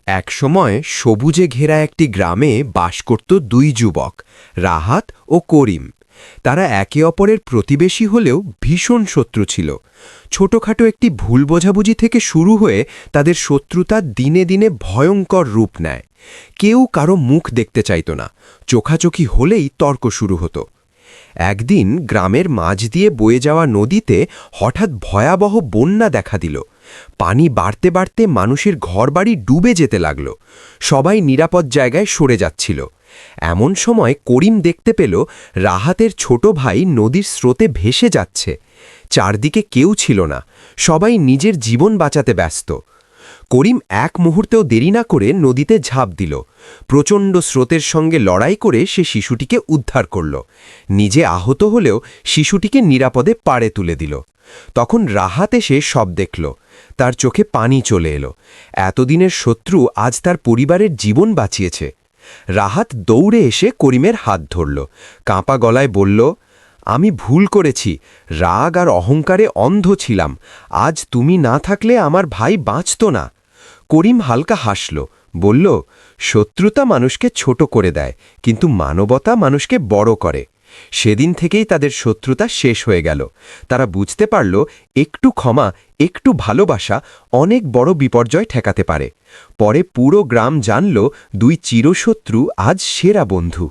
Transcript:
একসময় সবুজে ঘেরা একটি গ্রামে বাস করত দুই যুবক, রাহাত ও করিম। তারা একে অপরের প্রতিবেশী হলেও ভীষণ শত্রু ছিল। ছোটখাটো একটি ভুল বোঝাবুঝি থেকে শুরু হয়ে তাদের শত্রুতা দিনে দিনে ভয়ঙ্কর রূপ নেয়। কেউ কারো মুখ দেখতে চাইত না, চোখাচোখি হলেই তর্ক শুরু হতো। একদিন গ্রামের মাঝ দিয়ে বয়ে যাওয়া নদীতে হঠাৎ ভয়াবহ বন্যা দেখা দিল। পানি বাড়তে বাড়তে মানুষের ঘরবাড়ি ডুবে যেতে লাগল। সবাই নিরাপদ জায়গায় সরে যাচ্ছিল। এমন সময় করিম দেখতে পেল রাহাতের ছোট ভাই নদীর স্রোতে ভেসে যাচ্ছে। চারদিকে কেউ ছিল না, সবাই নিজের জীবন বাঁচাতে ব্যস্ত। করিম এক মুহূর্তেও দেরি না করে নদীতে ঝাঁপ দিল। প্রচণ্ড স্রোতের সঙ্গে লড়াই করে সে শিশুটিকে উদ্ধার করল। নিজে আহত হলেও শিশুটিকে নিরাপদে পাড়ে তুলে দিল। তখন রাহাত এসে সব দেখল। তার চোখে পানি চলে এলো। এতদিনের শত্রু আজ তার পরিবারের জীবন বাঁচিয়েছে। রাহাত দৌড়ে এসে করিমের হাত ধরল, কাঁপা গলায় বলল, আমি ভুল করেছি, রাগ আর অহংকারে অন্ধ ছিলাম। আজ তুমি না থাকলে আমার ভাই বাঁচত না। করিম হালকা হাসল, বলল, শত্রুতা মানুষকে ছোট করে দেয়, কিন্তু মানবতা মানুষকে বড় করে। সেদিন থেকেই তাদের শত্রুতা শেষ হয়ে গেল। তারা বুঝতে পারল, একটু ক্ষমা, একটু ভালোবাসা অনেক বড় বিপর্যয় ঠেকাতে পারে। পরে পুরো গ্রাম জানল, দুই চিরশত্রু আজ সেরা বন্ধু।